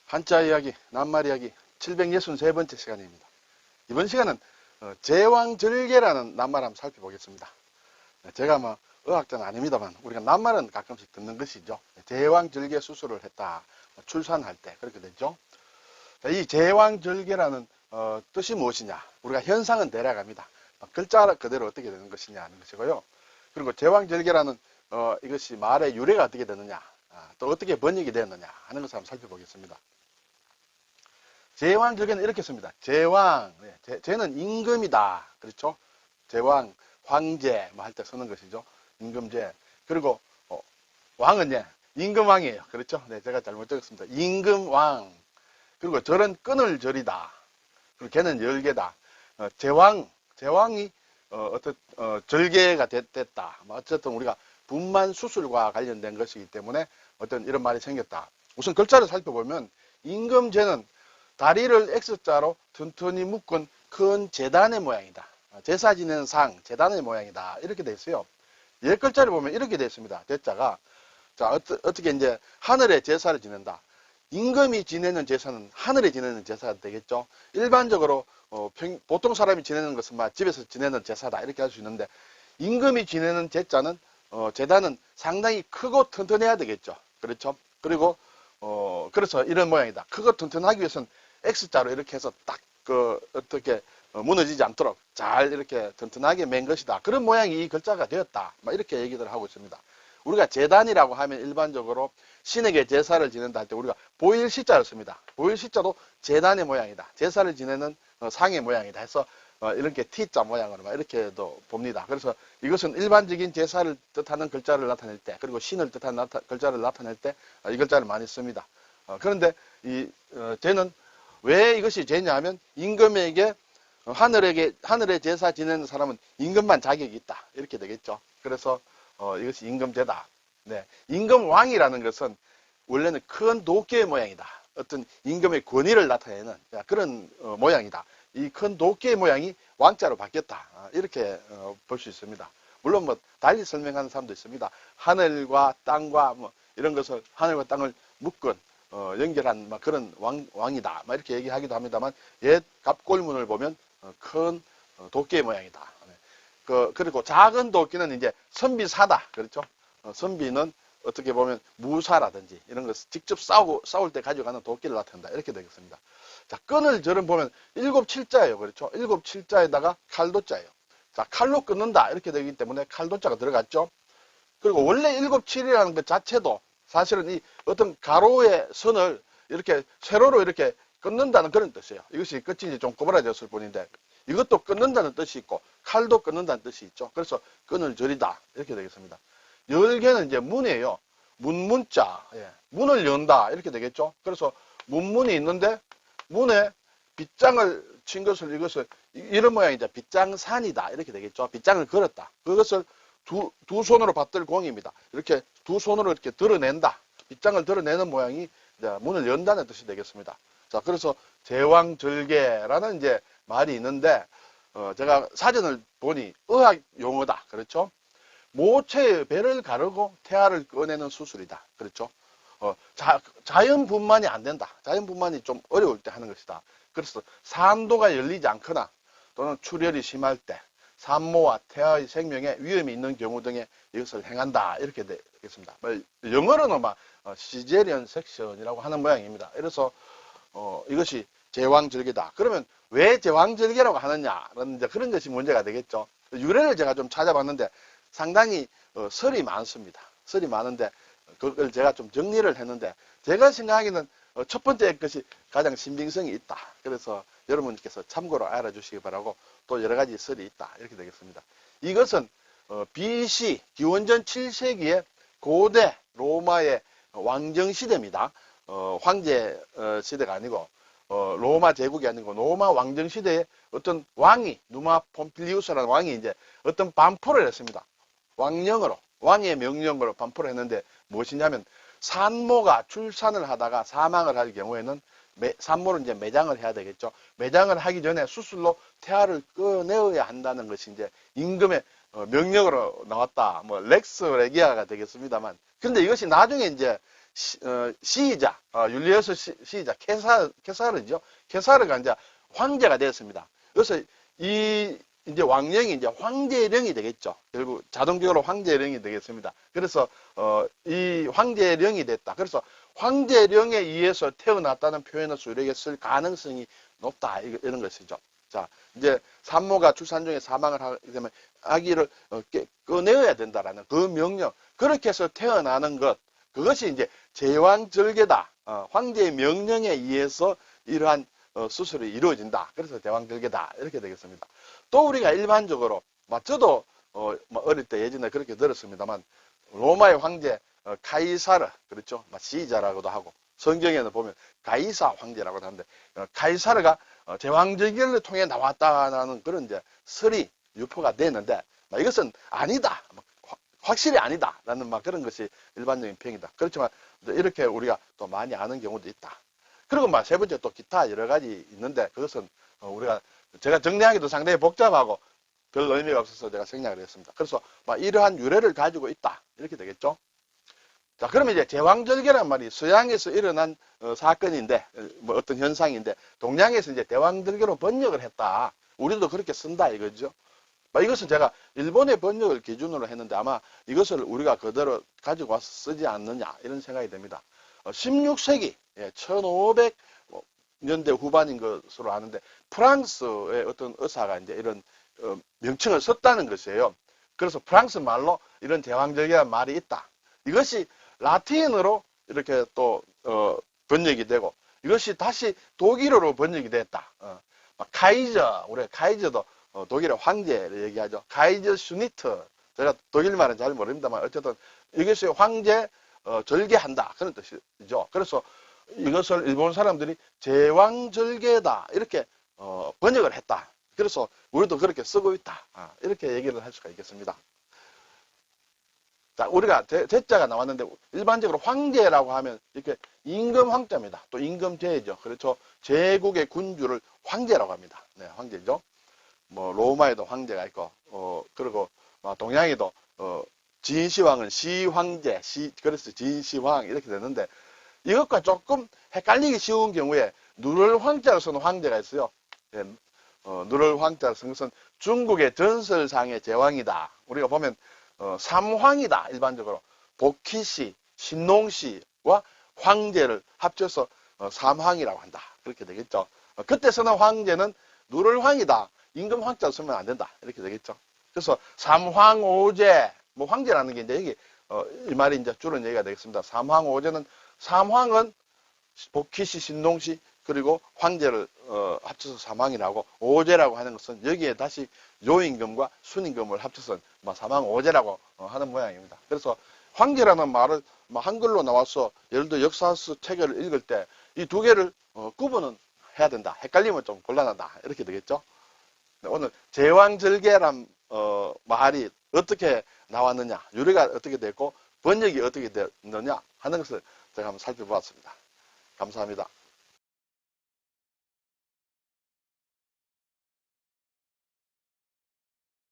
한자 이야기, 낱말 이야기 763번째 시간입니다. 이번 시간은 제왕절개라는 낱말 한번 살펴보겠습니다. 제가 뭐 의학자는 아닙니다만 우리가 낱말은 가끔씩 듣는 것이죠. 제왕절개 수술을 했다. 출산할 때 그렇게 됐죠. 이 제왕절개라는 뜻이 무엇이냐? 우리가 현상은 대략 압니다. 글자 그대로 어떻게 되는 것이냐 하는 것이고요. 그리고 제왕절개라는 이것이 말의 유래가 어떻게 되느냐, 또 어떻게 번역이 되었느냐 하는 것을 한번 살펴보겠습니다. 제왕절개는 이렇게 씁니다. 제왕, 제는 임금이다. 그렇죠? 제왕, 황제 뭐 할 때 쓰는 것이죠. 임금제. 그리고 왕은 임금왕이에요. 그렇죠? 네, 제가 잘못 적었습니다. 임금왕. 그리고 절은 끈을 절이다. 그리고 걔는 열개다. 제왕이 절개가 됐다. 어쨌든 우리가 분만 수술과 관련된 것이기 때문에 어떤 이런 말이 생겼다. 우선 글자를 살펴보면 임금제는 다리를 X자로 튼튼히 묶은 큰 제단의 모양이다. 제사 지내는 상, 제단의 모양이다. 이렇게 되어 있어요. 옛 글자를 보면 이렇게 되어 있습니다. 대자가. 자, 어떻게 이제 하늘에 제사를 지낸다. 임금이 지내는 제사는 하늘에 지내는 제사가 되겠죠. 일반적으로 보통 사람이 지내는 것은 집에서 지내는 제사다. 이렇게 할 수 있는데 임금이 지내는 제자는 제단은 상당히 크고 튼튼해야 되겠죠. 그렇죠. 그리고 그래서 이런 모양이다. 크고 튼튼하기 위해서는 X자로 이렇게 해서 딱 어떻게 무너지지 않도록 잘 이렇게 튼튼하게 맨 것이다. 그런 모양이 이 글자가 되었다. 이렇게 얘기를 하고 있습니다. 우리가 제단이라고 하면 일반적으로 신에게 제사를 지낸다 할 때 우리가 보일시자를 씁니다. 보일시자도 제단의 모양이다. 제사를 지내는 상의 모양이다 해서 이렇게 T자 모양으로 이렇게도 봅니다. 그래서 이것은 일반적인 제사를 뜻하는 글자를 나타낼 때, 그리고 신을 뜻하는 글자를 나타낼 때 이 글자를 많이 씁니다. 그런데 제는 왜 이것이 제냐 하면 임금에게 하늘에 제사 지내는 사람은 임금만 자격이 있다. 이렇게 되겠죠. 그래서 이것이 임금제다. 네. 임금왕이라는 것은 원래는 큰 도끼의 모양이다. 어떤 임금의 권위를 나타내는 그런 모양이다. 이 큰 도끼의 모양이 왕자로 바뀌었다. 이렇게 볼 수 있습니다. 물론 뭐 달리 설명하는 사람도 있습니다. 하늘과 땅과 뭐 이런 것을 하늘과 땅을 묶은 연결한 그런 왕이다. 이렇게 얘기하기도 합니다만 옛 갑골문을 보면 큰 도끼의 모양이다. 그리고 작은 도끼는 이제 선비사다. 그렇죠? 선비는 어떻게 보면 무사라든지 이런 것 직접 싸울 때 가져가는 도끼를 나타낸다. 이렇게 되겠습니다. 자, 끈을 절은 보면 7칠자예요. 그렇죠? 7칠자에다가 칼도자예요. 자, 칼로 끊는다. 이렇게 되기 때문에 칼도자가 들어갔죠. 그리고 원래 7칠이라는 것 자체도 사실은 이 어떤 가로의 선을 이렇게 세로로 이렇게 끊는다는 그런 뜻이에요. 이것이 끝이 이제 좀 꼬부라졌을 뿐인데 이것도 끊는다는 뜻이 있고 칼도 끊는다는 뜻이 있죠. 그래서 끈을 절이다. 이렇게 되겠습니다. 열개는 이제 문이에요. 문자. 문을 연다. 이렇게 되겠죠. 그래서 문이 있는데 문에 빗장을 친 것을 이것을 이런 모양이죠. 빗장산이다. 이렇게 되겠죠. 빗장을 걸었다. 그것을 두 손으로 받들 공입니다. 이렇게 두 손으로 이렇게 드러낸다. 빗장을 드러내는 모양이 이제 문을 연다는 뜻이 되겠습니다. 자, 그래서 제왕절개라는 이제 말이 있는데, 제가 사전을 보니 의학 용어다. 그렇죠? 모체의 배를 가르고 태아를 꺼내는 수술이다. 그렇죠? 자연분만이 안 된다. 자연분만이 좀 어려울 때 하는 것이다. 그래서 산도가 열리지 않거나 또는 출혈이 심할 때 산모와 태아의 생명에 위험이 있는 경우 등에 이것을 행한다. 이렇게 되겠습니다. 영어로는 시제리언 섹션이라고 하는 모양입니다. 그래서 이것이 제왕절개다. 그러면 왜 제왕절개라고 하느냐라는 이제 그런 것이 문제가 되겠죠. 유래를 제가 좀 찾아봤는데 상당히 설이 많습니다. 설이 많은데 그걸 제가 좀 정리를 했는데 제가 생각하기에는 첫 번째 것이 가장 신빙성이 있다. 그래서 여러분께서 참고로 알아주시기 바라고 또 여러 가지 설이 있다. 이렇게 되겠습니다. 이것은 BC 기원전 7세기의 고대 로마의 왕정시대입니다. 황제 시대가 아니고 로마 제국이 아니고 로마 왕정 시대에 어떤 왕이 누마 폼필리우스라는 왕이 이제 어떤 반포를 했습니다. 왕의 명령으로 반포를 했는데 무엇이냐면 산모가 출산을 하다가 사망을 할 경우에는 산모를 이제 매장을 해야 되겠죠. 매장을 하기 전에 수술로 태아를 꺼내어야 한다는 것이 이제 임금의 명령으로 나왔다. 렉스 레기아가 되겠습니다만. 그런데 이것이 나중에 이제 시이자, 율리어스 시이자, 케사르죠. 케사르가 이제 황제가 되었습니다. 그래서 이제 왕령이 이제 황제령이 되겠죠. 결국 자동적으로 황제령이 되겠습니다. 그래서, 이 황제령이 됐다. 그래서 황제령에 의해서 태어났다는 표현을 우리에게 쓸 가능성이 높다. 이런 것이죠. 자, 이제 산모가 출산 중에 사망을 하게 되면 아기를 꺼내어야 된다라는 그 명령. 그렇게 해서 태어나는 것. 그것이 이제 제왕절개다. 황제의 명령에 의해서 이러한 수술이 이루어진다. 그래서 제왕절개다. 이렇게 되겠습니다. 또 우리가 일반적으로, 저도 어릴 때 예전에 그렇게 들었습니다만, 로마의 황제 카이사르, 그렇죠? 시자라고도 하고, 성경에는 보면 가이사 황제라고도 하는데, 카이사르가 제왕절개를 통해 나왔다는 그런 이제 설이 유포가 됐는데, 이것은 아니다. 확실히 아니다라는 그런 것이 일반적인 평이다. 그렇지만 이렇게 우리가 또 많이 아는 경우도 있다. 그리고 세 번째 또 기타 여러 가지 있는데 그것은 제가 정리하기도 상당히 복잡하고 별 의미가 없어서 제가 생략을 했습니다. 그래서 이러한 유래를 가지고 있다. 이렇게 되겠죠. 자, 그러면 이제 제왕절개란 말이 서양에서 일어난 사건인데 어떤 현상인데 동양에서 이제 대왕절개로 번역을 했다. 우리도 그렇게 쓴다 이거죠. 이것은 제가 일본의 번역을 기준으로 했는데 아마 이것을 우리가 그대로 가지고 와서 쓰지 않느냐 이런 생각이 듭니다. 16세기 1500년대 후반인 것으로 아는데 프랑스의 어떤 의사가 이제 이런 명칭을 썼다는 것이에요. 그래서 프랑스 말로 이런 제왕절개라는 말이 있다. 이것이 라틴어로 이렇게 또 번역이 되고 이것이 다시 독일어로 번역이 됐다. 카이저, 우리가 카이저도 독일의 황제를 얘기하죠. 카이저 슈니트. 제가 독일말은 잘 모릅니다만 어쨌든 이것이 황제 절개한다. 그런 뜻이죠. 그래서 이것을 일본 사람들이 제왕절개다. 이렇게 번역을 했다. 그래서 우리도 그렇게 쓰고 있다. 이렇게 얘기를 할 수가 있겠습니다. 자, 우리가 제자가 나왔는데 일반적으로 황제라고 하면 이렇게 임금 황자입니다. 또 임금제죠. 그렇죠. 제국의 군주를 황제라고 합니다. 네, 황제죠. 로마에도 황제가 있고, 그리고, 동양에도, 진시황은 시황제, 그래서 진시황, 이렇게 되는데, 이것과 조금 헷갈리기 쉬운 경우에, 누를 황자를 쓰는 황제가 있어요. 네, 누를 황자를 쓰는 것은 중국의 전설상의 제왕이다. 우리가 보면, 삼황이다, 일반적으로. 복희씨, 신농씨와 황제를 합쳐서 삼황이라고 한다. 그렇게 되겠죠. 그때 쓰는 황제는 누를 황이다. 임금 황자 쓰면 안 된다. 이렇게 되겠죠. 그래서 삼황오제, 황제라는 게 이제 여기, 이 말이 이제 줄은 얘기가 되겠습니다. 삼황오제는, 삼황은 복희씨, 신농씨, 그리고 황제를, 합쳐서 삼황이라고, 오제라고 하는 것은 여기에 다시 요임금과 순임금을 합쳐서 삼황오제라고 하는 모양입니다. 그래서 황제라는 말을 한글로 나와서 예를 들어 역사서 책을 읽을 때 이 두 개를 구분은 해야 된다. 헷갈리면 좀 곤란하다. 이렇게 되겠죠. 오늘 제왕절개란 말이 어떻게 나왔느냐, 유래가 어떻게 됐고 번역이 어떻게 됐느냐 하는 것을 제가 한번 살펴보았습니다. 감사합니다.